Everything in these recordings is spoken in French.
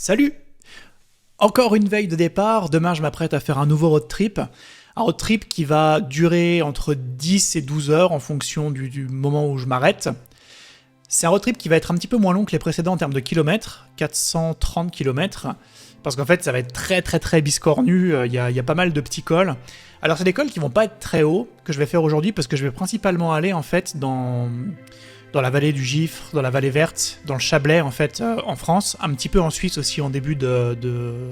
Salut! Encore une veille de départ, demain je m'apprête à faire un nouveau road trip. Un road trip qui va durer entre 10 et 12 heures en fonction du moment où je m'arrête. C'est un road trip qui va être un petit peu moins long que les précédents en termes de kilomètres, 430 km, parce qu'en fait ça va être très biscornu, il y a pas mal de petits cols. Alors c'est des cols qui vont pas être très hauts que je vais faire aujourd'hui parce que je vais principalement aller en fait dans la vallée du Gifre, dans la vallée verte, dans le Chablais en fait en France, un petit peu en Suisse aussi en début de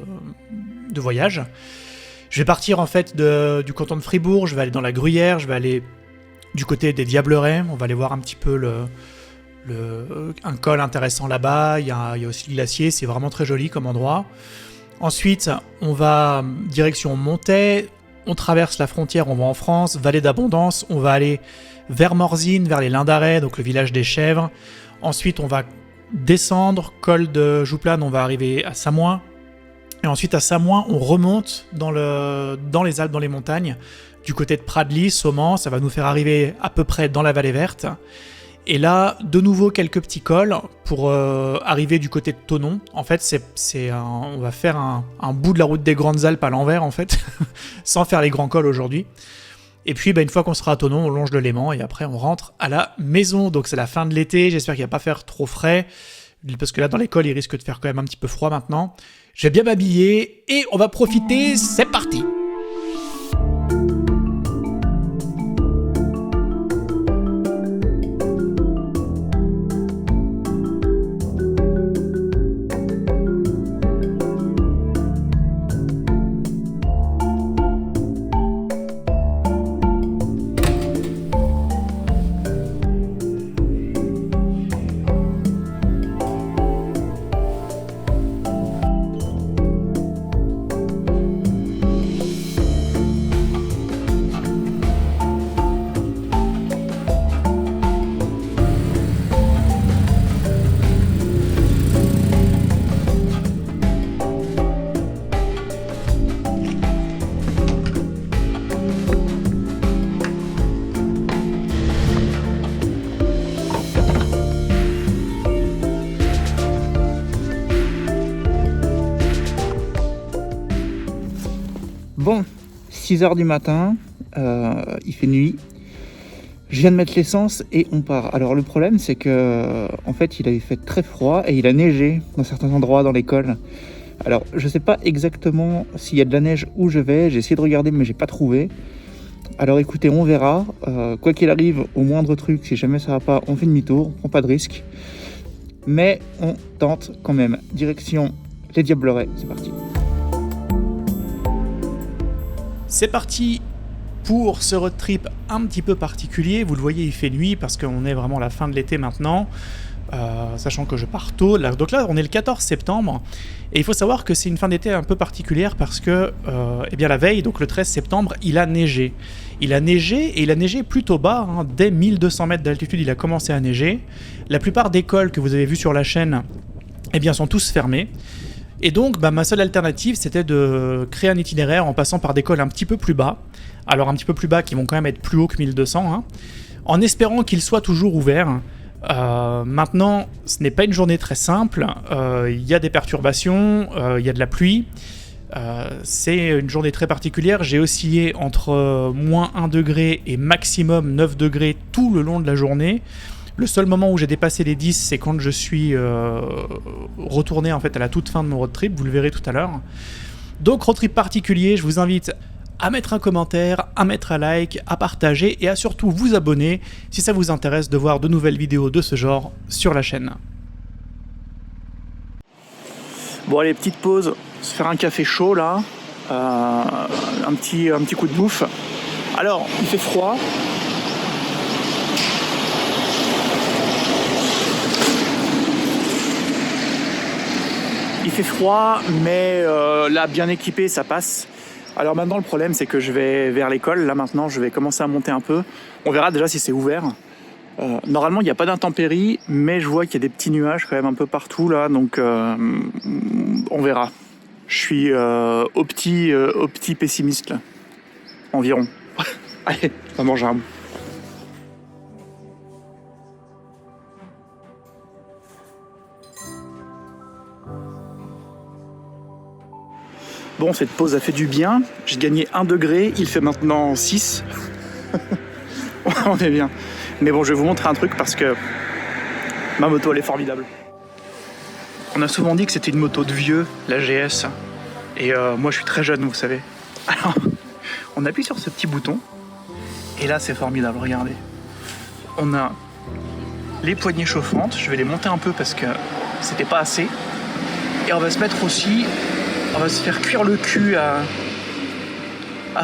voyage. Je vais partir en fait du canton de Fribourg, je vais aller dans la Gruyère, je vais aller du côté des Diablerets, on va aller voir un petit peu un col intéressant là-bas, il y a aussi le glacier, c'est vraiment très joli comme endroit. Ensuite, on va direction Montaix, on traverse la frontière, on va en France, vallée d'Abondance, on va aller vers Morzine, vers les Lins d'Arrêt, donc le village des chèvres. Ensuite, on va descendre, col de Jouplane, on va arriver à Samoin. Et ensuite, à Samoin, on remonte dans les Alpes, dans les montagnes, du côté de Pradly, Saumans, ça va nous faire arriver à peu près dans la vallée verte. Et là, de nouveau, quelques petits cols pour arriver du côté de Thonon. En fait, on va faire un bout de la route des Grandes Alpes à l'envers, en fait, sans faire les grands cols aujourd'hui. Et puis, une fois qu'on sera à Thonon, on longe le Léman et après, on rentre à la maison. Donc, c'est la fin de l'été. J'espère qu'il ne va pas faire trop frais, parce que là, dans les cols, il risque de faire quand même un petit peu froid maintenant. Je vais bien m'habiller et on va profiter. C'est parti! Bon, 6h du matin, il fait nuit. Je viens de mettre l'essence et on part. Alors le problème c'est que en fait il avait fait très froid et il a neigé dans certains endroits dans l'école. Alors je sais pas exactement s'il y a de la neige où je vais, j'ai essayé de regarder mais j'ai pas trouvé. Alors écoutez, on verra. Quoi qu'il arrive, au moindre truc, si jamais ça va pas, on fait demi-tour, on prend pas de risque. Mais on tente quand même. Direction les Diablerets, c'est parti. C'est parti pour ce road trip un petit peu particulier. Vous le voyez, il fait nuit parce qu'on est vraiment à la fin de l'été maintenant, sachant que je pars tôt. Donc là, on est le 14 septembre et il faut savoir que c'est une fin d'été un peu particulière parce que la veille, donc le 13 septembre, il a neigé. Il a neigé et il a neigé plutôt bas, dès 1200 mètres d'altitude, il a commencé à neiger. La plupart des cols que vous avez vus sur la chaîne sont tous fermés. Et donc, ma seule alternative, c'était de créer un itinéraire en passant par des cols un petit peu plus bas. Alors, un petit peu plus bas, qui vont quand même être plus hauts que 1200, en espérant qu'ils soient toujours ouverts. Maintenant, ce n'est pas une journée très simple. Il y a des perturbations, il y a de la pluie. C'est une journée très particulière. J'ai oscillé entre moins 1 degré et maximum 9 degrés tout le long de la journée. Le seul moment où j'ai dépassé les 10, c'est quand je suis retourné en fait à la toute fin de mon road trip, vous le verrez tout à l'heure. Donc road trip particulier, je vous invite à mettre un commentaire, à mettre un like, à partager et à surtout vous abonner si ça vous intéresse de voir de nouvelles vidéos de ce genre sur la chaîne. Bon allez, petite pause, se faire un café chaud là, un petit coup de bouffe. Alors, il fait froid. Il fait froid, mais là, bien équipé, ça passe. Alors maintenant, le problème, c'est que je vais vers l'école. Là, maintenant, je vais commencer à monter un peu. On verra déjà si c'est ouvert. Normalement, il n'y a pas d'intempéries, mais je vois qu'il y a des petits nuages quand même un peu partout, là. Donc, on verra. Je suis au petit pessimiste, là. Environ. Allez, on va manger un bout. Bon, cette pause a fait du bien. J'ai gagné 1 degré, il fait maintenant 6. On est bien. Mais bon, je vais vous montrer un truc parce que ma moto, elle est formidable. On a souvent dit que c'était une moto de vieux, la GS. Et moi, je suis très jeune, vous savez. Alors, on appuie sur ce petit bouton. Et là, c'est formidable, regardez. On a les poignées chauffantes. Je vais les monter un peu parce que c'était pas assez. Et on va se mettre aussi... On va se faire cuire le cul à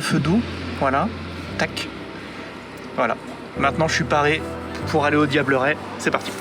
feu doux. Voilà. Tac. Voilà. Maintenant, je suis paré pour aller au Diableret. C'est parti.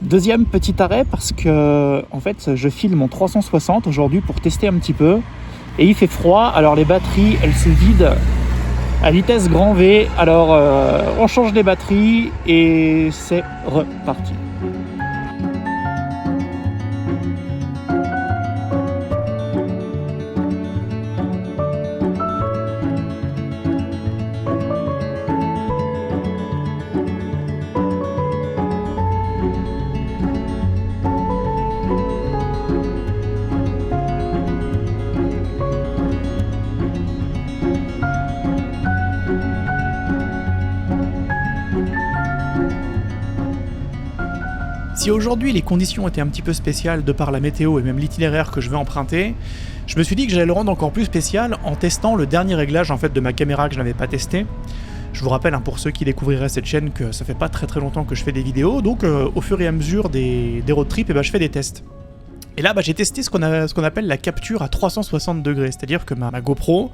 Deuxième petit arrêt parce que en fait je filme en 360 aujourd'hui pour tester un petit peu et il fait froid, alors les batteries elles se vident à vitesse grand V, alors on change les batteries et c'est reparti. Si aujourd'hui les conditions étaient un petit peu spéciales de par la météo et même l'itinéraire que je vais emprunter, je me suis dit que j'allais le rendre encore plus spécial en testant le dernier réglage en fait de ma caméra que je n'avais pas testé. Je vous rappelle pour ceux qui découvriraient cette chaîne que ça fait pas très longtemps que je fais des vidéos, donc au fur et à mesure des road trips, je fais des tests. Et là j'ai testé ce qu'on appelle la capture à 360 degrés, c'est-à-dire que ma GoPro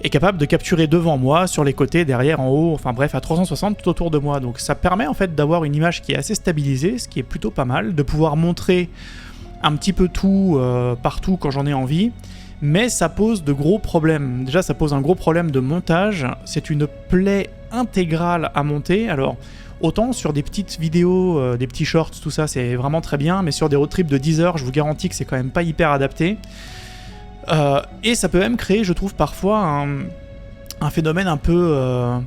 est capable de capturer devant moi, sur les côtés, derrière, en haut, enfin bref, à 360 tout autour de moi. Donc ça permet en fait d'avoir une image qui est assez stabilisée, ce qui est plutôt pas mal, de pouvoir montrer un petit peu tout partout quand j'en ai envie, mais ça pose de gros problèmes. Déjà ça pose un gros problème de montage, c'est une plaie intégrale à monter, alors autant sur des petites vidéos, des petits shorts, tout ça c'est vraiment très bien, mais sur des road trips de 10 heures, je vous garantis que c'est quand même pas hyper adapté. Et ça peut même créer, je trouve, parfois un phénomène un peu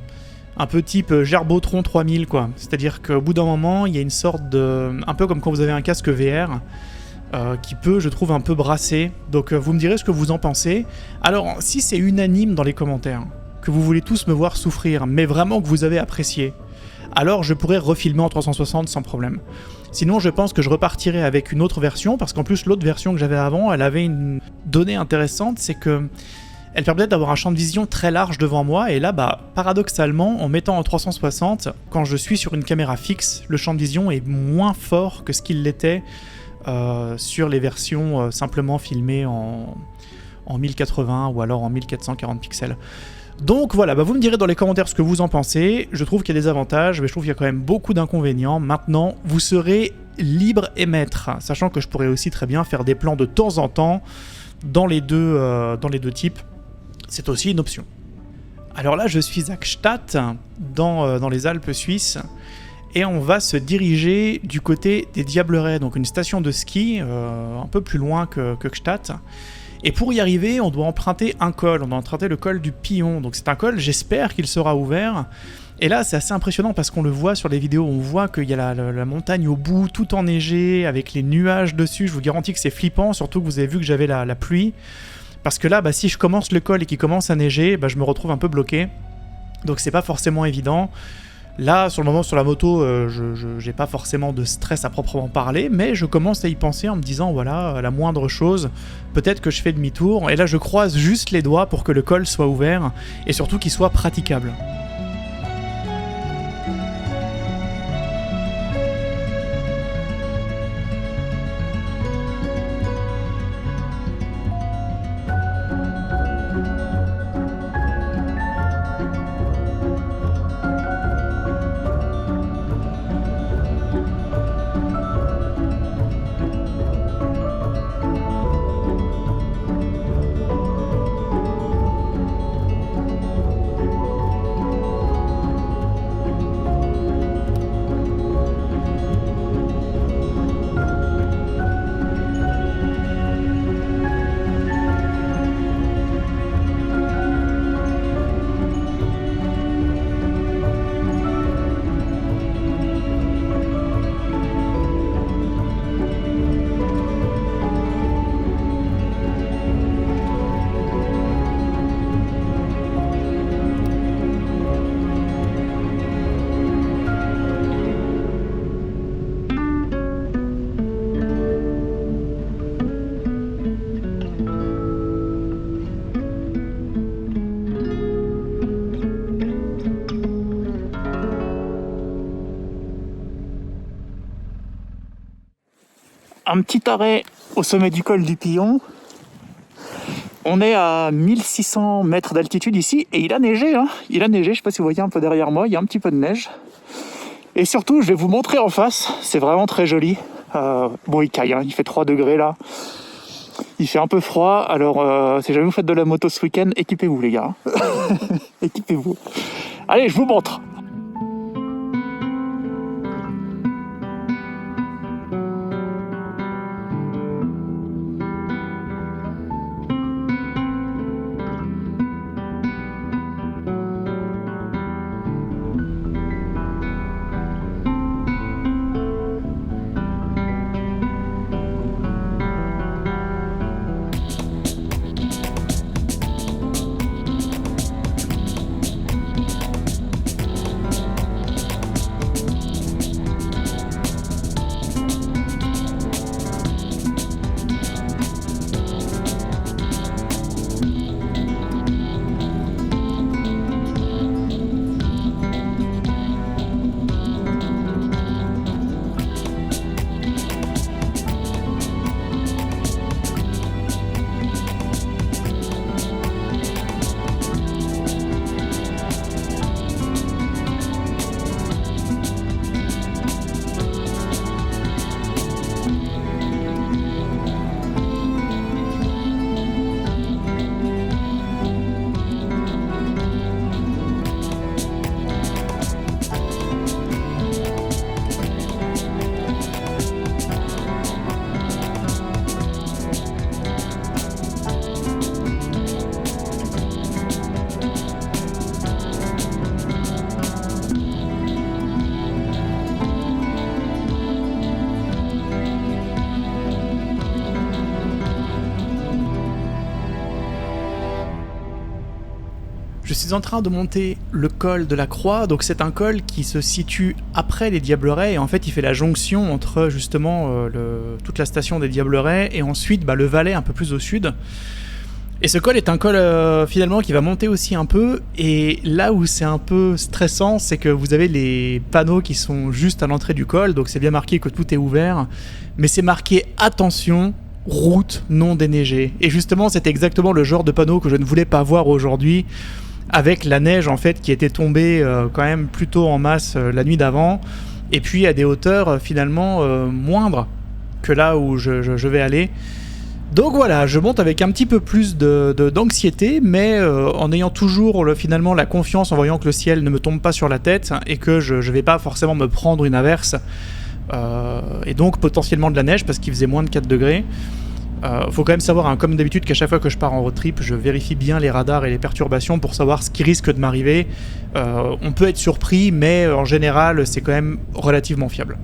type Gerbotron 3000, quoi. C'est-à-dire qu'au bout d'un moment, il y a une sorte de... un peu comme quand vous avez un casque VR, qui peut, je trouve, un peu brasser. Donc vous me direz ce que vous en pensez. Alors, si c'est unanime dans les commentaires, que vous voulez tous me voir souffrir, mais vraiment que vous avez apprécié, alors je pourrais refilmer en 360 sans problème. Sinon, je pense que je repartirai avec une autre version, parce qu'en plus, l'autre version que j'avais avant, elle avait une donnée intéressante, c'est que elle permettait d'avoir un champ de vision très large devant moi, et là, paradoxalement, en mettant en 360, quand je suis sur une caméra fixe, le champ de vision est moins fort que ce qu'il l'était sur les versions simplement filmées en 1080 ou alors en 1440 pixels. Donc voilà, vous me direz dans les commentaires ce que vous en pensez. Je trouve qu'il y a des avantages, mais je trouve qu'il y a quand même beaucoup d'inconvénients. Maintenant, vous serez libre et maître, sachant que je pourrais aussi très bien faire des plans de temps en temps dans les deux types. C'est aussi une option. Alors là, je suis à Gstaad, dans les Alpes suisses, et on va se diriger du côté des Diablerets, donc une station de ski un peu plus loin que Gstaad. Et pour y arriver, on doit emprunter un col, on doit emprunter le col du Pillon. Donc c'est un col, j'espère qu'il sera ouvert. Et là, c'est assez impressionnant parce qu'on le voit sur les vidéos, on voit qu'il y a la montagne au bout, tout enneigé, avec les nuages dessus. Je vous garantis que c'est flippant, surtout que vous avez vu que j'avais la pluie. Parce que là, si je commence le col et qu'il commence à neiger, je me retrouve un peu bloqué. Donc c'est pas forcément évident. Là, sur le moment, sur la moto, j'ai pas forcément de stress à proprement parler, mais je commence à y penser en me disant, voilà, la moindre chose, peut-être que je fais demi-tour, et là je croise juste les doigts pour que le col soit ouvert, et surtout qu'il soit praticable. un petit arrêt au sommet du col du Pillon. On est à 1600 mètres d'altitude ici et il a neigé. Il a neigé, je ne sais pas si vous voyez un peu derrière moi, il y a un petit peu de neige. Et surtout, je vais vous montrer en face, c'est vraiment très joli. Bon, il caille, il fait 3 degrés là. Il fait un peu froid, alors si jamais vous faites de la moto ce week-end, équipez-vous les gars. Équipez-vous. Allez, je vous montre. Je suis en train de monter le col de la Croix, donc c'est un col qui se situe après les Diablerets et en fait il fait la jonction entre justement toute la station des Diablerets et ensuite le Valais un peu plus au sud. Et ce col est un col finalement qui va monter aussi un peu, et là où c'est un peu stressant, c'est que vous avez les panneaux qui sont juste à l'entrée du col, donc c'est bien marqué que tout est ouvert, mais c'est marqué attention, route non déneigée. Et justement c'est exactement le genre de panneau que je ne voulais pas voir aujourd'hui, avec la neige en fait qui était tombée quand même plutôt en masse la nuit d'avant, et puis à des hauteurs finalement moindres que là où je vais aller. Donc voilà, je monte avec un petit peu plus d'anxiété, mais en ayant toujours finalement la confiance en voyant que le ciel ne me tombe pas sur la tête et que je vais pas forcément me prendre une averse, et donc potentiellement de la neige parce qu'il faisait moins de 4 degrés. Faut quand même savoir, comme d'habitude, qu'à chaque fois que je pars en road trip, je vérifie bien les radars et les perturbations pour savoir ce qui risque de m'arriver. On peut être surpris, mais en général, c'est quand même relativement fiable.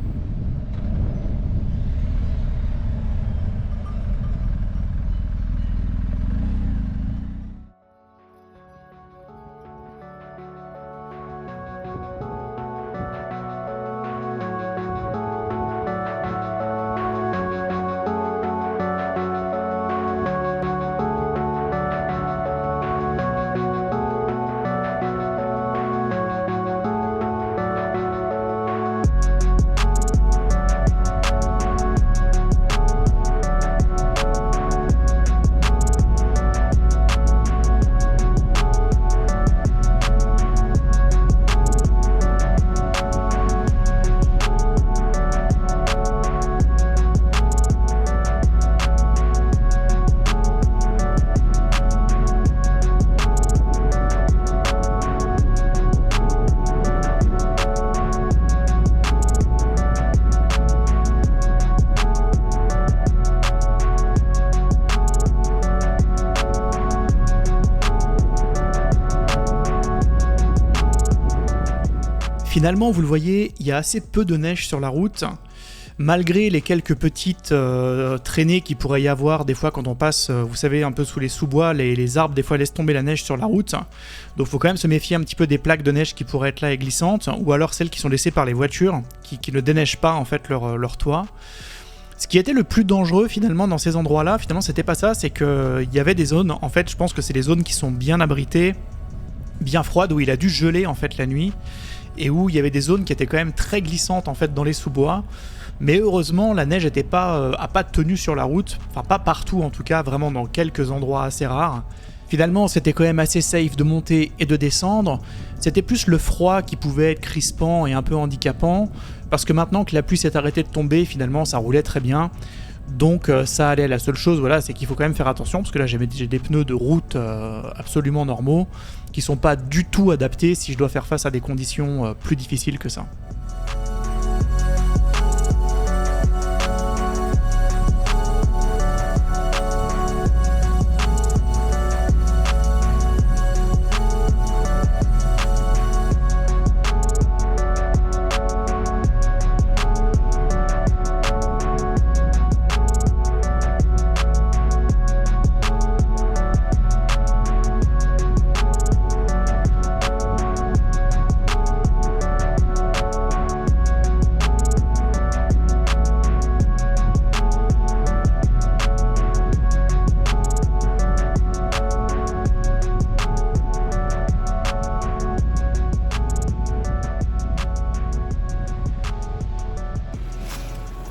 Finalement, vous le voyez, il y a assez peu de neige sur la route, malgré les quelques petites traînées qu'il pourrait y avoir des fois quand on passe, vous savez, un peu sous les sous-bois, les arbres des fois laissent tomber la neige sur la route, donc il faut quand même se méfier un petit peu des plaques de neige qui pourraient être là et glissantes, ou alors celles qui sont laissées par les voitures, qui ne déneigent pas en fait leur toit. Ce qui était le plus dangereux finalement dans ces endroits-là, finalement c'était pas ça, c'est qu'il y avait des zones, en fait je pense que c'est les zones qui sont bien abritées, bien froides, où il a dû geler en fait la nuit, et où il y avait des zones qui étaient quand même très glissantes en fait dans les sous-bois. Mais heureusement, la neige a pas tenu sur la route, enfin pas partout en tout cas, vraiment dans quelques endroits assez rares. Finalement, c'était quand même assez safe de monter et de descendre. C'était plus le froid qui pouvait être crispant et un peu handicapant, parce que maintenant que la pluie s'est arrêtée de tomber, finalement ça roulait très bien. Donc ça allait. La seule chose, voilà, c'est qu'il faut quand même faire attention, parce que là j'ai des pneus de route absolument normaux, qui sont pas du tout adaptés si je dois faire face à des conditions plus difficiles que ça.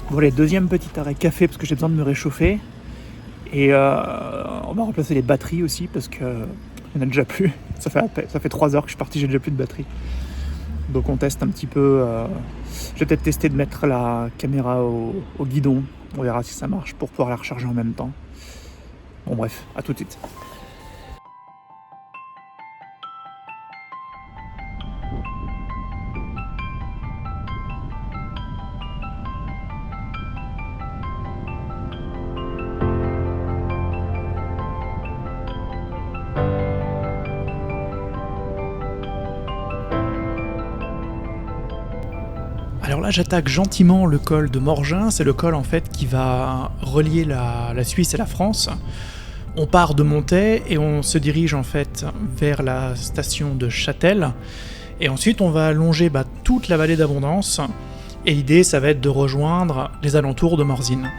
Bon, allez, deuxième petit arrêt café parce que j'ai besoin de me réchauffer. Et on va remplacer les batteries aussi parce que il n'y en a déjà plus. Ça fait 3 heures que je suis parti, j'ai déjà plus de batterie. Donc on teste un petit peu. Je vais peut-être tester de mettre la caméra au guidon. On verra si ça marche pour pouvoir la recharger en même temps. Bon bref, à tout de suite. Alors là, j'attaque gentiment le col de Morgin. C'est le col en fait qui va relier la Suisse et la France. On part de Montet et on se dirige en fait vers la station de Châtel. Et ensuite, on va longer toute la vallée d'Abondance. Et l'idée, ça va être de rejoindre les alentours de Morzine.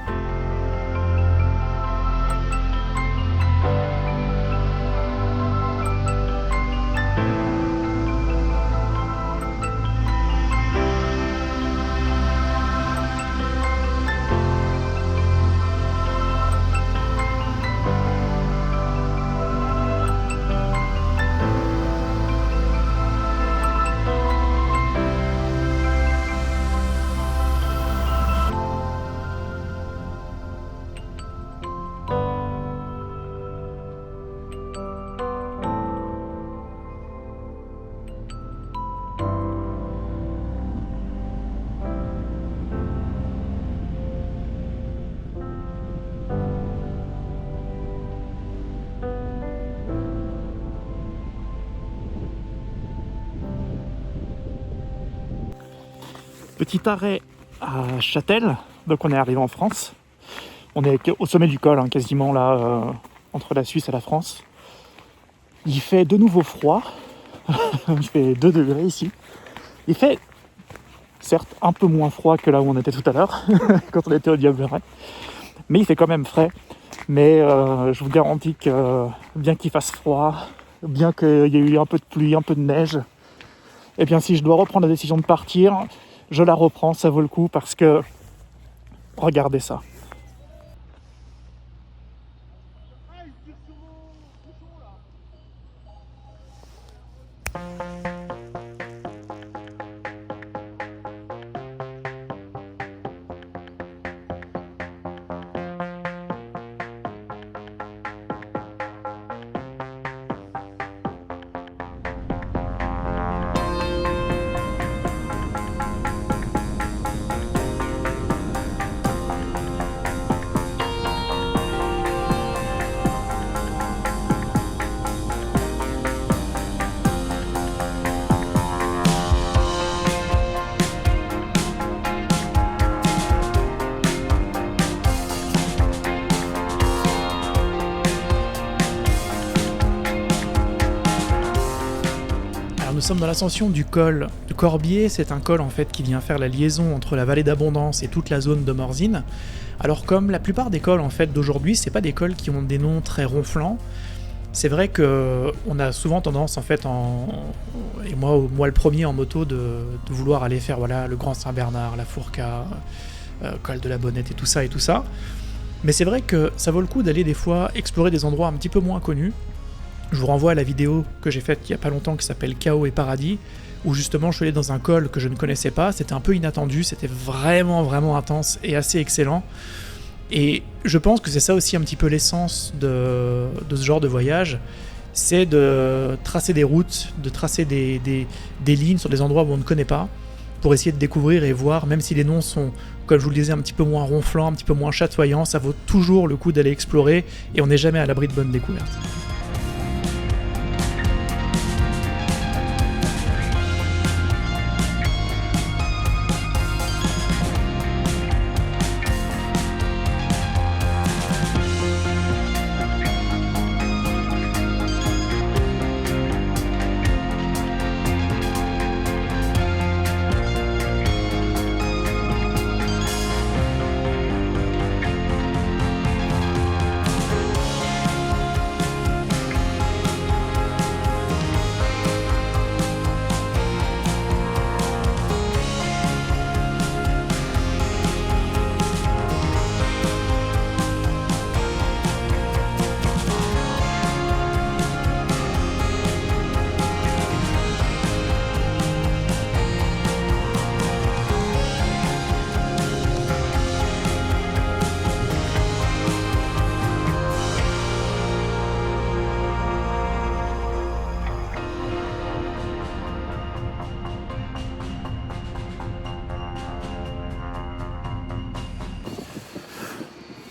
Petit arrêt à Châtel, donc on est arrivé en France. On est au sommet du col, quasiment là, entre la Suisse et la France. Il fait de nouveau froid, il fait 2 degrés ici. Il fait, certes, un peu moins froid que là où on était tout à l'heure, quand on était au Diableret, mais il fait quand même frais. Mais je vous garantis que bien qu'il fasse froid, bien qu'il y ait eu un peu de pluie, un peu de neige, et bien si je dois reprendre la décision de partir, je la reprends, ça vaut le coup parce que regardez ça. Nous sommes dans l'ascension du col de Corbier. C'est un col en fait qui vient faire la liaison entre la vallée d'Abondance et toute la zone de Morzine. Alors comme la plupart des cols en fait d'aujourd'hui, c'est pas des cols qui ont des noms très ronflants. C'est vrai que on a souvent tendance en fait et moi le premier en moto de vouloir aller faire le Grand Saint-Bernard, la Fourca, col de la Bonnette et tout ça et tout ça. Mais c'est vrai que ça vaut le coup d'aller des fois explorer des endroits un petit peu moins connus. Je vous renvoie à la vidéo que j'ai faite il y a pas longtemps qui s'appelle Chaos et Paradis, où justement je suis allé dans un col que je ne connaissais pas, c'était un peu inattendu, c'était vraiment intense et assez excellent. Et je pense que c'est ça aussi un petit peu l'essence de ce genre de voyage, c'est de tracer des routes, de tracer des lignes sur des endroits où on ne connaît pas, pour essayer de découvrir et voir, même si les noms sont, comme je vous le disais, un petit peu moins ronflants, un petit peu moins chatoyants, ça vaut toujours le coup d'aller explorer, et on n'est jamais à l'abri de bonnes découvertes.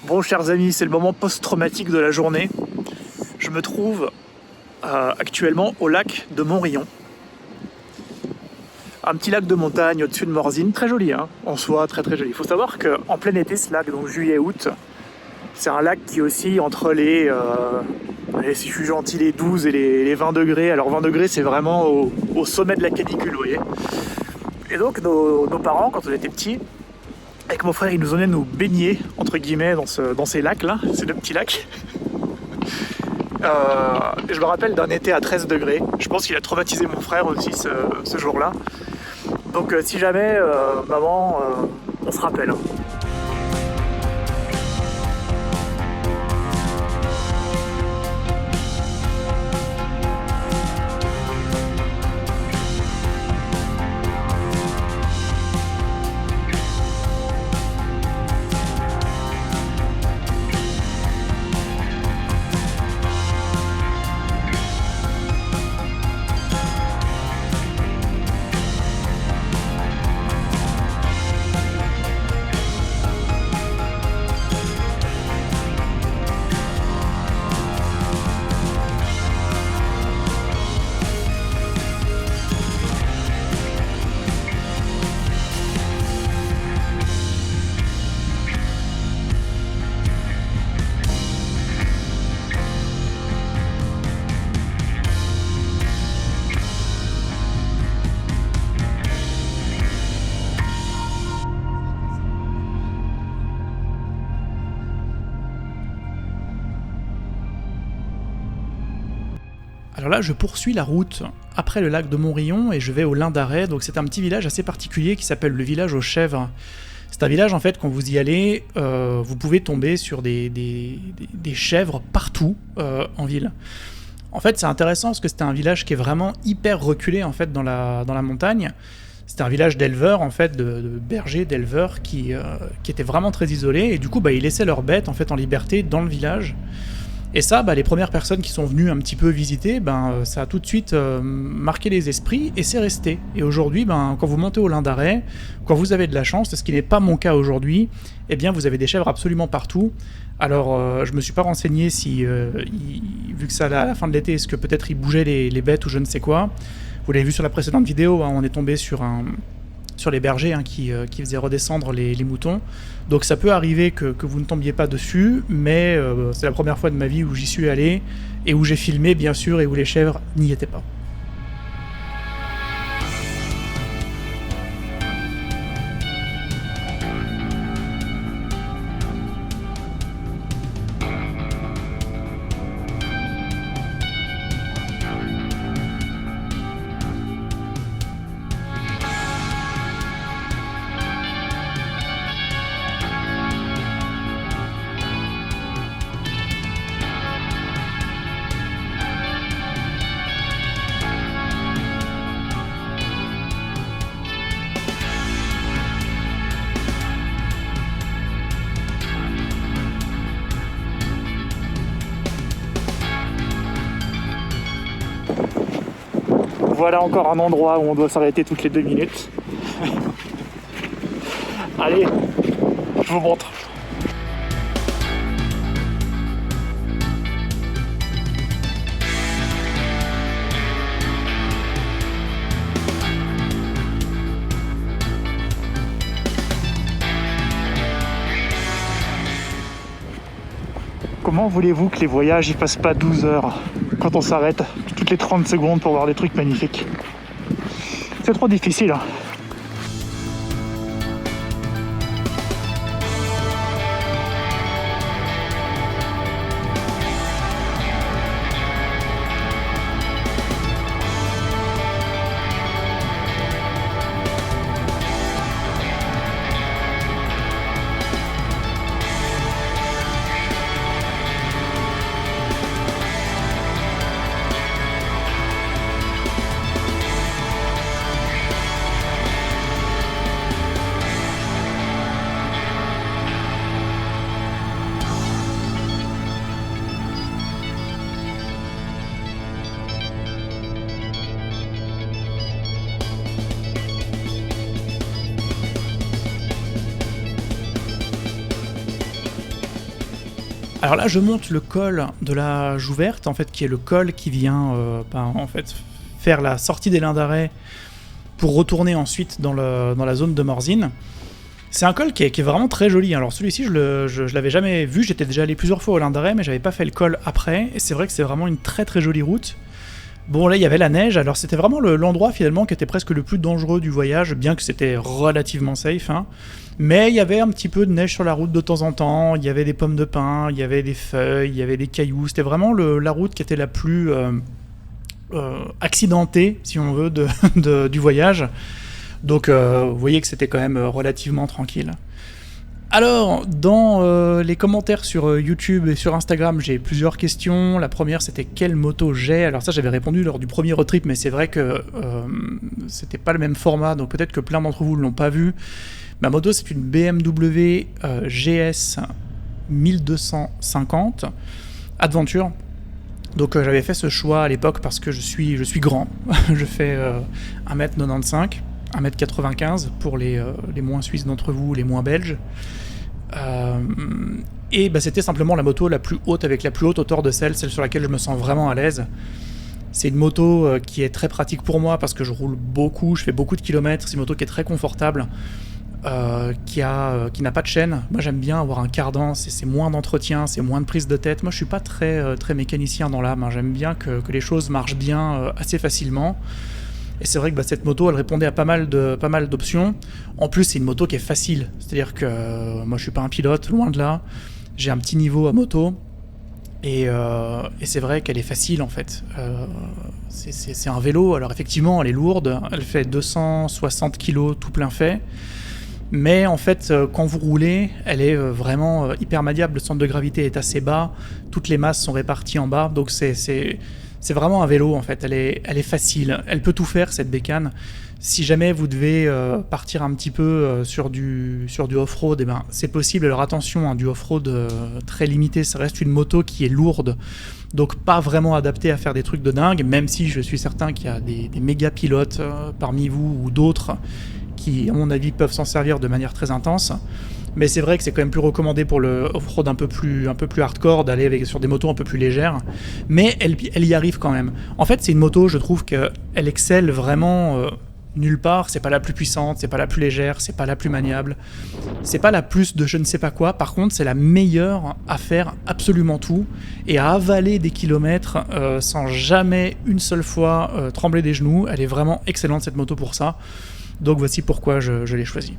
Bon, chers amis, c'est le moment post-traumatique de la journée. Je me trouve actuellement au lac de Montrion. Un petit lac de montagne au-dessus de Morzine, très joli, hein, en soi, très joli. Il faut savoir qu'en plein été, ce lac, donc juillet-août, c'est un lac qui oscille entre les, si je suis gentil, les 12 et les 20 degrés. Alors 20 degrés, c'est vraiment au sommet de la canicule, vous voyez. Et donc nos parents, quand on était petits, avec mon frère, il nous emmenait nous baigner, entre guillemets, dans ces lacs-là, ces deux petits lacs. Et je me rappelle d'un été à 13 degrés. Je pense qu'il a traumatisé mon frère aussi ce jour-là. Donc si jamais, maman, on se rappelle. Alors là, je poursuis la route après le lac de Montrion et je vais au Lin d'Arrêt. Donc c'est un petit village assez particulier qui s'appelle le village aux chèvres. C'est un village, en fait, quand vous y allez, vous pouvez tomber sur des chèvres partout en ville. En fait, c'est intéressant parce que c'était un village qui est vraiment hyper reculé, en fait, dans la montagne. C'était un village d'éleveurs, en fait, de bergers, d'éleveurs qui étaient vraiment très isolés. Et du coup, ils laissaient leurs bêtes, en fait, en liberté dans le village. Et ça, les premières personnes qui sont venues un petit peu visiter, ça a tout de suite marqué les esprits et c'est resté. Et aujourd'hui, quand vous montez au Lin d'Arrêt, quand vous avez de la chance, ce qui n'est pas mon cas aujourd'hui, eh bien vous avez des chèvres absolument partout. Alors je me suis pas renseigné si, vu que ça à la fin de l'été, est-ce que peut-être ils bougeaient les bêtes ou je ne sais quoi. Vous l'avez vu sur la précédente vidéo, on est tombé sur les bergers qui faisaient redescendre les moutons. Donc ça peut arriver que vous ne tombiez pas dessus, mais c'est la première fois de ma vie où j'y suis allé, et où j'ai filmé bien sûr, et où les chèvres n'y étaient pas. voilà encore un endroit où on doit s'arrêter toutes les 2 minutes. Allez, je vous montre. Comment voulez-vous que les voyages ils passent pas 12 heures quand on s'arrête toutes les 30 secondes pour voir des trucs magnifiques? C'est trop difficile. Hein. Alors là, je monte le col de la Jouverte, en fait, qui est le col qui vient en fait, faire la sortie des Lins d'Arrée pour retourner ensuite dans la zone de Morzine. C'est un col qui est vraiment très joli. Alors celui-ci, je l'avais jamais vu. J'étais déjà allé plusieurs fois au Lins d'Arrée, mais j'avais pas fait le col après. Et c'est vrai que c'est vraiment une très très jolie route. Bon, là, il y avait la neige. Alors c'était vraiment l'endroit finalement qui était presque le plus dangereux du voyage, bien que c'était relativement safe. Hein. Mais il y avait un petit peu de neige sur la route de temps en temps, il y avait des pommes de pin, il y avait des feuilles, il y avait des cailloux. C'était vraiment la route qui était la plus accidentée, si on veut, du voyage. Donc vous voyez que c'était quand même relativement tranquille. Alors, dans les commentaires sur YouTube et sur Instagram, j'ai plusieurs questions. La première, c'était quelle moto j'ai. Alors ça, j'avais répondu lors du premier road trip, mais c'est vrai que c'était pas le même format, donc peut-être que plein d'entre vous ne l'ont pas vu. Ma moto, c'est une BMW GS 1250 Adventure. Donc j'avais fait ce choix à l'époque parce que je suis grand. Je fais 1m95, 1m95 pour les moins suisses d'entre vous, les moins belges. Et c'était simplement la moto la plus haute, avec la plus haute hauteur de celle sur laquelle je me sens vraiment à l'aise. C'est une moto qui est très pratique pour moi parce que je roule beaucoup, je fais beaucoup de kilomètres. C'est une moto qui est très confortable. Qui n'a pas de chaîne. Moi j'aime bien avoir un cardan, c'est moins d'entretien, c'est moins de prise de tête. Moi je suis pas très mécanicien dans l'âme, hein. J'aime bien que les choses marchent bien assez facilement. Et c'est vrai que cette moto elle répondait à pas mal d'options. En plus c'est une moto qui est facile, c'est-à-dire que moi je suis pas un pilote, loin de là. J'ai un petit niveau à moto. Et c'est vrai qu'elle est facile en fait. C'est un vélo, alors effectivement elle est lourde, elle fait 260 kg tout plein fait. Mais en fait, quand vous roulez, elle est vraiment hyper maniable. Le centre de gravité est assez bas, toutes les masses sont réparties en bas, donc c'est vraiment un vélo en fait. Elle est facile, elle peut tout faire cette bécane. Si jamais vous devez partir un petit peu sur du off-road, c'est possible. Alors attention, hein, du off-road très limité, ça reste une moto qui est lourde, donc pas vraiment adaptée à faire des trucs de dingue. Même si je suis certain qu'il y a des méga pilotes parmi vous ou d'autres qui, à mon avis, peuvent s'en servir de manière très intense. Mais c'est vrai que c'est quand même plus recommandé pour le off-road un peu plus hardcore d'aller sur des motos un peu plus légères. Mais elle y arrive quand même. En fait, c'est une moto, je trouve qu'elle excelle vraiment nulle part. C'est pas la plus puissante, c'est pas la plus légère, c'est pas la plus maniable, c'est pas la plus de je ne sais pas quoi. Par contre, c'est la meilleure à faire absolument tout et à avaler des kilomètres sans jamais une seule fois trembler des genoux. Elle est vraiment excellente cette moto pour ça. Donc voici pourquoi je l'ai choisie.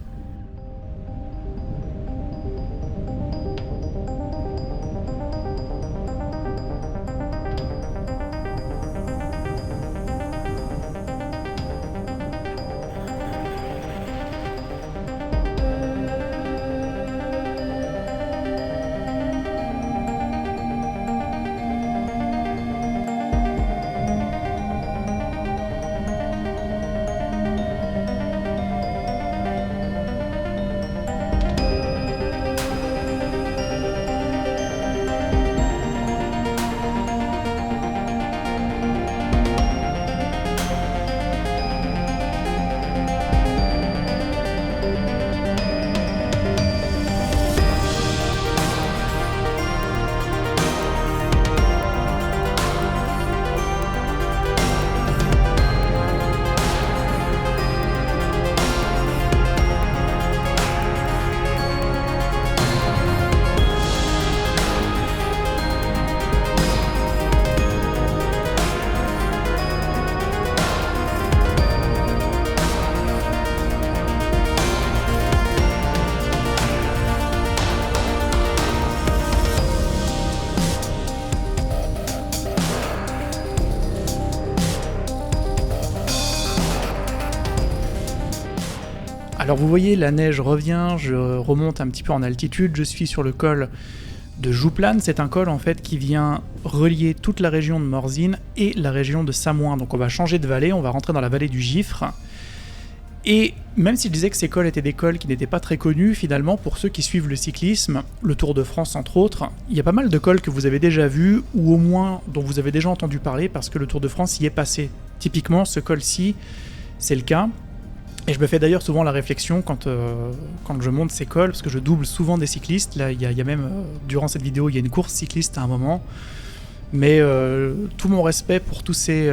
Alors vous voyez, la neige revient, je remonte un petit peu en altitude, je suis sur le col de Jouplane. C'est un col en fait qui vient relier toute la région de Morzine et la région de Samoin. Donc on va changer de vallée, on va rentrer dans la vallée du Gifre. Et même si je disais que ces cols étaient des cols qui n'étaient pas très connus, finalement, pour ceux qui suivent le cyclisme, le Tour de France entre autres, il y a pas mal de cols que vous avez déjà vus, ou au moins dont vous avez déjà entendu parler, parce que le Tour de France y est passé. Typiquement, ce col-ci, c'est le cas. Et je me fais d'ailleurs souvent la réflexion quand je monte ces cols, parce que je double souvent des cyclistes. Là, il y a même, durant cette vidéo, il y a une course cycliste à un moment. Mais tout mon respect pour tous ces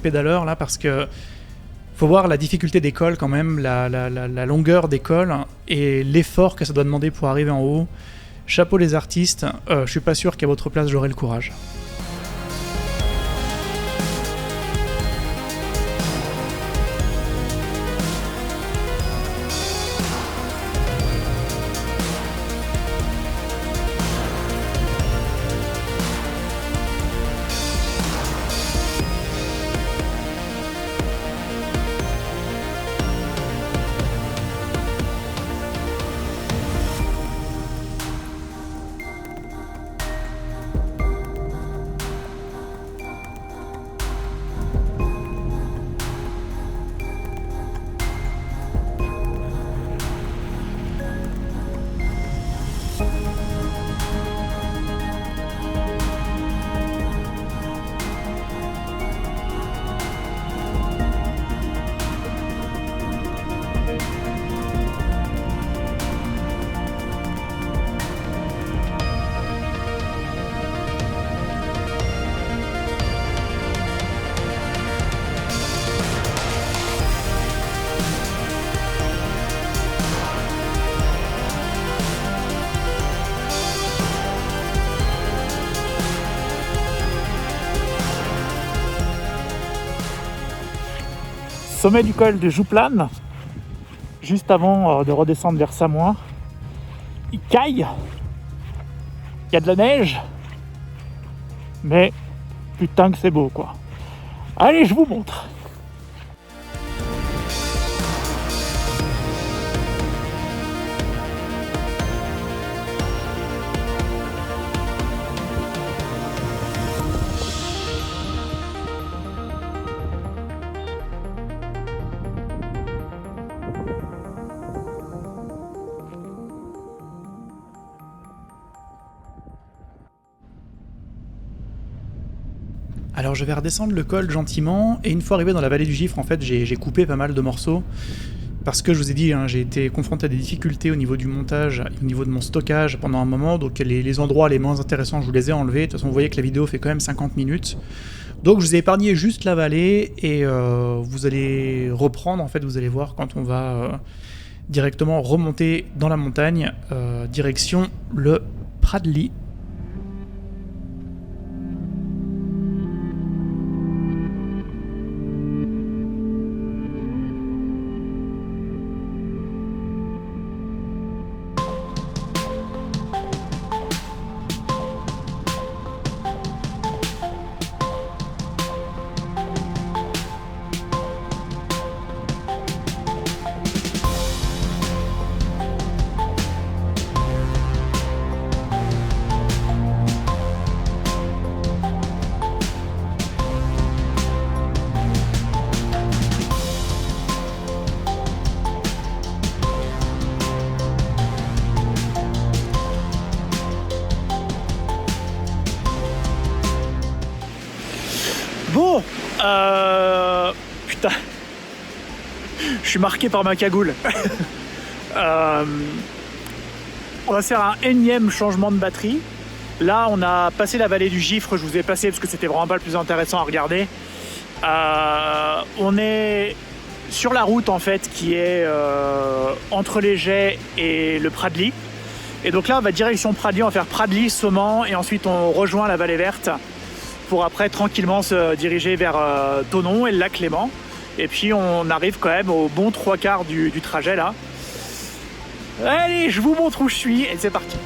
pédaleurs là, parce que faut voir la difficulté des cols quand même, la longueur des cols et l'effort que ça doit demander pour arriver en haut. Chapeau les artistes, je suis pas sûr qu'à votre place j'aurais le courage. Sommet du col de Jouplane, juste avant de redescendre vers Samoin. Il caille, il y a de la neige, mais putain que c'est beau quoi. Allez, je vous montre. Alors je vais redescendre le col gentiment, et une fois arrivé dans la vallée du Gifre, en fait, j'ai coupé pas mal de morceaux, parce que je vous ai dit, hein, j'ai été confronté à des difficultés au niveau du montage, au niveau de mon stockage pendant un moment, donc les endroits les moins intéressants, je vous les ai enlevés. De toute façon, vous voyez que la vidéo fait quand même 50 minutes. Donc je vous ai épargné juste la vallée, et vous allez reprendre, en fait, vous allez voir quand on va directement remonter dans la montagne, direction le Pradly. Bon, putain, je suis marqué par ma cagoule. On va faire un énième changement de batterie. Là, on a passé la vallée du Gifre, je vous ai passé parce que c'était vraiment pas le plus intéressant à regarder. On est sur la route en fait qui est entre les Jets et le Pradly. Et donc là, on va direction Pradly, on va faire Pradly, Sauman, et ensuite on rejoint la vallée verte pour après tranquillement se diriger vers Thonon et le lac Léman. Et puis on arrive quand même au bon 3/4 du trajet là. Allez, je vous montre où je suis et c'est parti.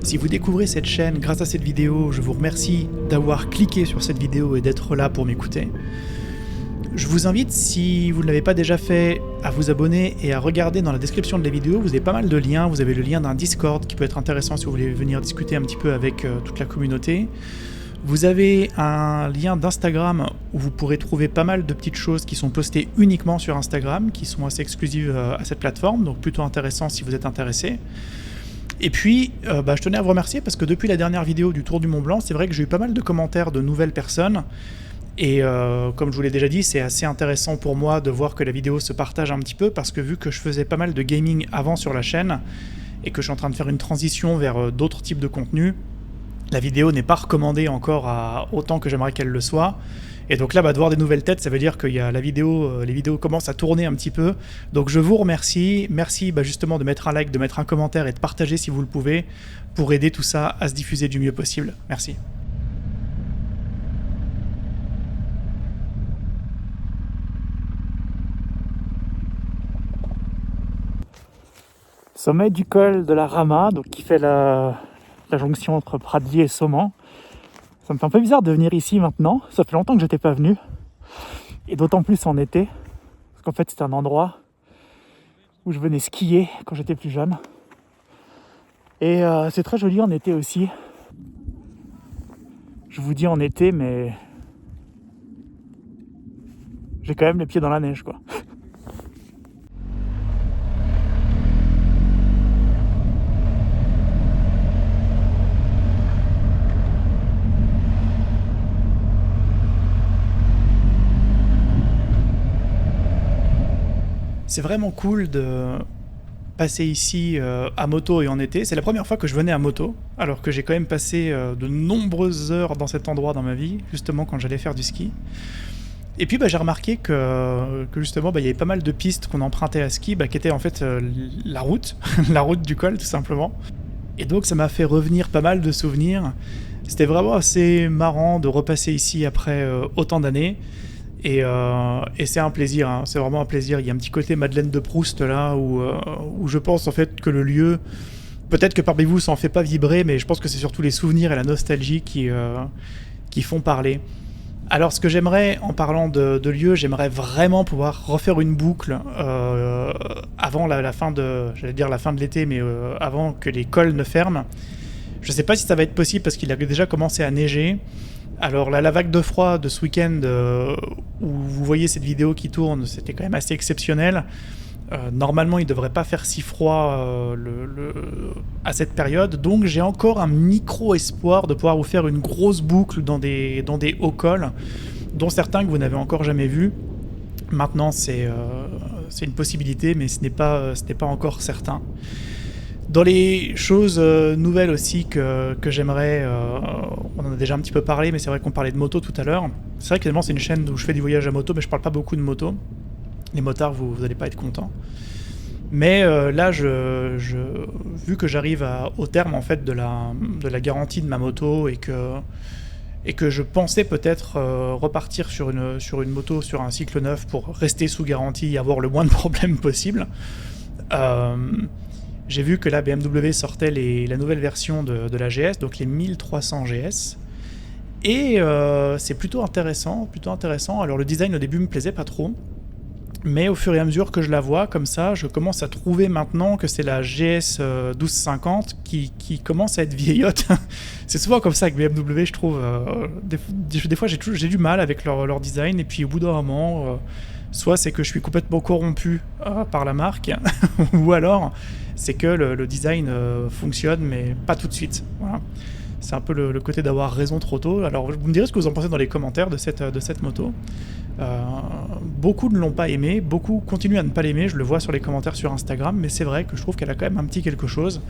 Si vous découvrez cette chaîne grâce à cette vidéo, je vous remercie d'avoir cliqué sur cette vidéo et d'être là pour m'écouter. Je vous invite, si vous ne l'avez pas déjà fait, à vous abonner et à regarder dans la description de la vidéo. Vous avez pas mal de liens. Vous avez le lien d'un Discord qui peut être intéressant si vous voulez venir discuter un petit peu avec toute la communauté. Vous avez un lien d'Instagram où vous pourrez trouver pas mal de petites choses qui sont postées uniquement sur Instagram, qui sont assez exclusives à cette plateforme, donc plutôt intéressant si vous êtes intéressé. Et puis, je tenais à vous remercier parce que depuis la dernière vidéo du Tour du Mont Blanc, c'est vrai que j'ai eu pas mal de commentaires de nouvelles personnes. Et comme je vous l'ai déjà dit, c'est assez intéressant pour moi de voir que la vidéo se partage un petit peu parce que vu que je faisais pas mal de gaming avant sur la chaîne et que je suis en train de faire une transition vers d'autres types de contenus, la vidéo n'est pas recommandée encore à autant que j'aimerais qu'elle le soit. Et donc là, de voir des nouvelles têtes, ça veut dire que les vidéos commencent à tourner un petit peu. Donc je vous remercie. Merci justement de mettre un like, de mettre un commentaire et de partager si vous le pouvez pour aider tout ça à se diffuser du mieux possible. Merci. Sommet du col de la Rama, donc qui fait la jonction entre Pradly et Sommen. Ça me fait un peu bizarre de venir ici maintenant, ça fait longtemps que j'étais pas venu, et d'autant plus en été, parce qu'en fait c'est un endroit où je venais skier quand j'étais plus jeune. Et c'est très joli en été aussi. Je vous dis en été, mais j'ai quand même les pieds dans la neige, quoi. C'est vraiment cool de passer ici à moto et en été. C'est la première fois que je venais à moto, alors que j'ai quand même passé de nombreuses heures dans cet endroit dans ma vie, justement quand j'allais faire du ski. Et puis j'ai remarqué que justement il y avait pas mal de pistes qu'on empruntait à ski, qui étaient en fait la route, la route du col tout simplement. Et donc ça m'a fait revenir pas mal de souvenirs. C'était vraiment assez marrant de repasser ici après autant d'années. Et c'est un plaisir, hein. C'est vraiment un plaisir. Il y a un petit côté Madeleine de Proust là où je pense en fait que le lieu, peut-être que parmi vous ça en fait pas vibrer, mais je pense que c'est surtout les souvenirs et la nostalgie qui font parler. Alors ce que j'aimerais en parlant de lieu, j'aimerais vraiment pouvoir refaire une boucle avant la fin de, j'allais dire la fin de l'été, mais avant que les cols ne ferment. Je sais pas si ça va être possible parce qu'il a déjà commencé à neiger. Alors la vague de froid de ce week-end où vous voyez cette vidéo qui tourne, c'était quand même assez exceptionnel. Normalement il ne devrait pas faire si froid à cette période, donc j'ai encore un micro espoir de pouvoir vous faire une grosse boucle dans des hauts cols, dont certains que vous n'avez encore jamais vus. Maintenant c'est une possibilité, mais ce n'est pas encore certain. Dans les choses nouvelles aussi que j'aimerais, on en a déjà un petit peu parlé, mais c'est vrai qu'on parlait de moto tout à l'heure. C'est vrai qu'évidemment c'est une chaîne où je fais du voyage à moto, mais je parle pas beaucoup de moto. Les motards, vous allez pas être contents. Mais là, vu que j'arrive au terme en fait de la garantie de ma moto et que je pensais peut-être repartir sur une moto, sur un cycle neuf pour rester sous garantie et avoir le moins de problèmes possible. J'ai vu que la BMW sortait la nouvelle version de la GS, donc les 1300 GS. Et c'est plutôt intéressant. Alors le design au début me plaisait pas trop. Mais au fur et à mesure que je la vois comme ça, je commence à trouver maintenant que c'est la GS 1250 qui commence à être vieillotte. C'est souvent comme ça avec BMW, je trouve. Des fois j'ai du mal avec leur design, et puis au bout d'un moment, soit c'est que je suis complètement corrompu par la marque, ou alors c'est que le design fonctionne, mais pas tout de suite. Voilà. C'est un peu le côté d'avoir raison trop tôt. Alors vous me direz ce que vous en pensez dans les commentaires de cette moto. Beaucoup ne l'ont pas aimé, beaucoup continuent à ne pas l'aimer, je le vois sur les commentaires sur Instagram, mais c'est vrai que je trouve qu'elle a quand même un petit quelque chose.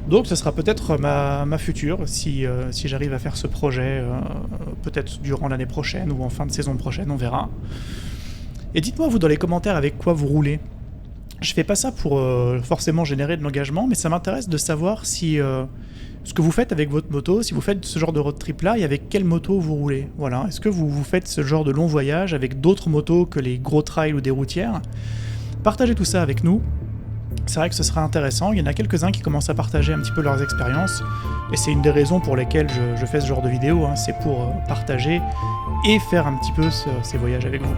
Donc ce sera peut-être ma future, si j'arrive à faire ce projet, peut-être durant l'année prochaine ou en fin de saison prochaine, on verra. Et dites-moi vous dans les commentaires avec quoi vous roulez. Je fais pas ça pour forcément générer de l'engagement, mais ça m'intéresse de savoir si ce que vous faites avec votre moto, si vous faites ce genre de road trip là, et avec quelle moto vous roulez. Voilà. Est-ce que vous faites ce genre de long voyage avec d'autres motos que les gros trails ou des routières? Partagez tout ça avec nous. C'est vrai que ce serait intéressant. Il y en a quelques-uns qui commencent à partager un petit peu leurs expériences, et c'est une des raisons pour lesquelles je fais ce genre de vidéo, hein. C'est pour partager et faire un petit peu ces voyages avec vous.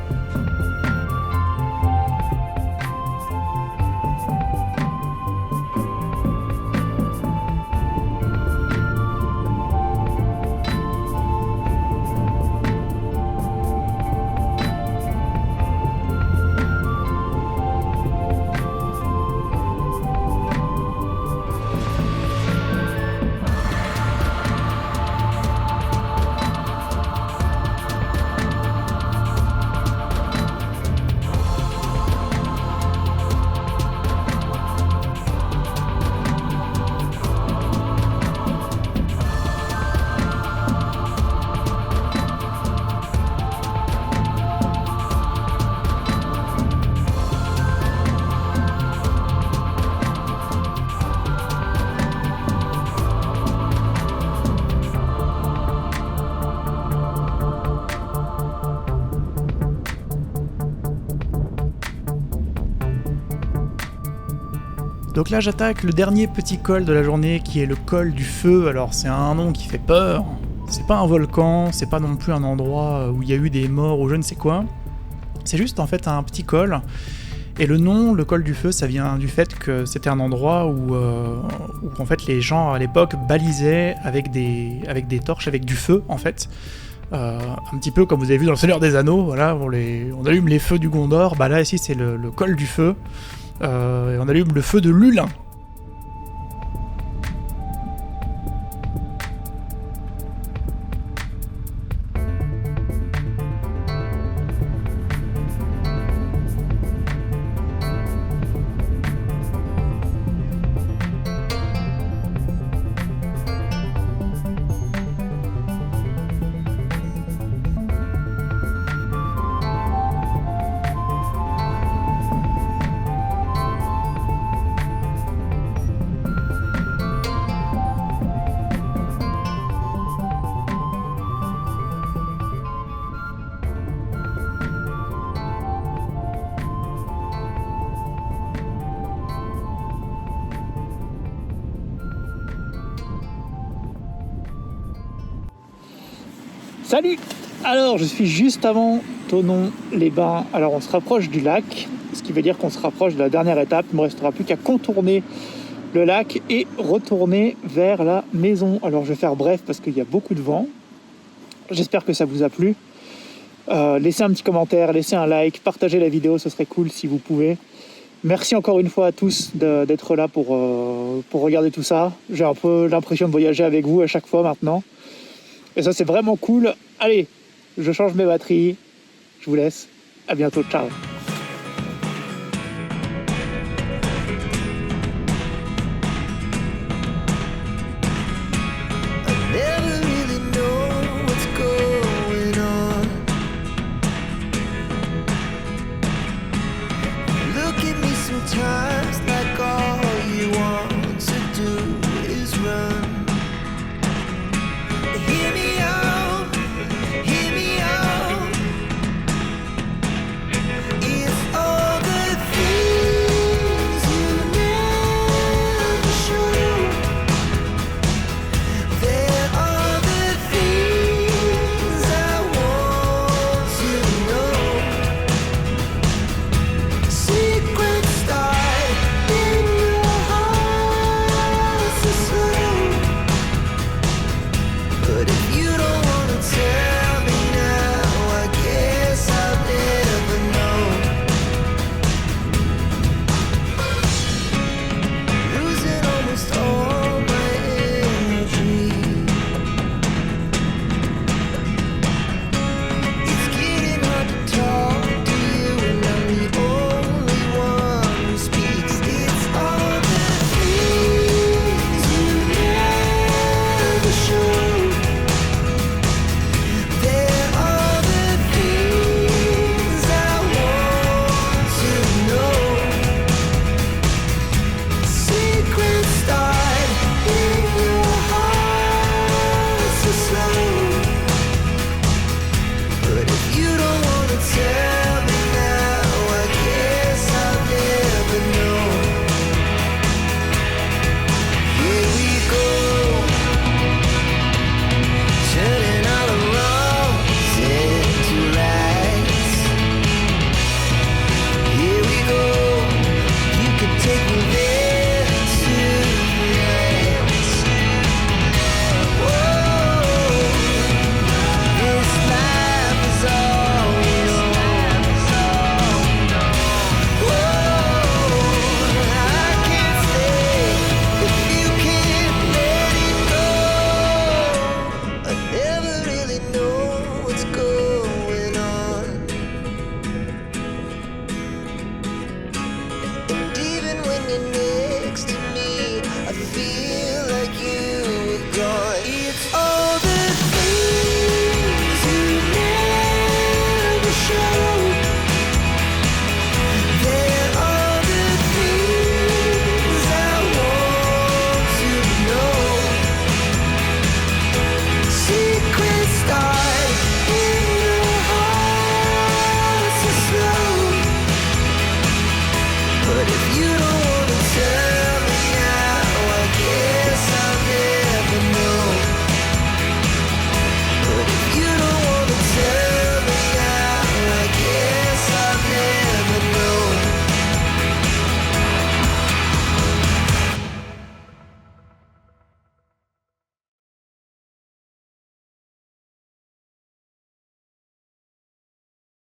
Donc là j'attaque le dernier petit col de la journée qui est le col du feu. Alors c'est un nom qui fait peur, c'est pas un volcan, c'est pas non plus un endroit où il y a eu des morts ou je ne sais quoi. C'est juste en fait un petit col. Et le nom, le col du feu, ça vient du fait que c'était un endroit où en fait les gens à l'époque balisaient avec des torches, avec du feu en fait. Un petit peu comme vous avez vu dans le Seigneur des Anneaux, voilà, on allume les feux du Gondor, bah là ici c'est le col du feu. Et on allume le feu de Lulin. Salut! Alors, je suis juste avant Thonon-les-Bains. Alors, on se rapproche du lac, ce qui veut dire qu'on se rapproche de la dernière étape. Il ne me restera plus qu'à contourner le lac et retourner vers la maison. Alors, je vais faire bref parce qu'il y a beaucoup de vent. J'espère que ça vous a plu. Laissez un petit commentaire, laissez un like, partagez la vidéo, ce serait cool si vous pouvez. Merci encore une fois à tous d'être là pour regarder tout ça. J'ai un peu l'impression de voyager avec vous à chaque fois maintenant. Et ça, c'est vraiment cool. Allez, je change mes batteries. Je vous laisse. À bientôt. Ciao.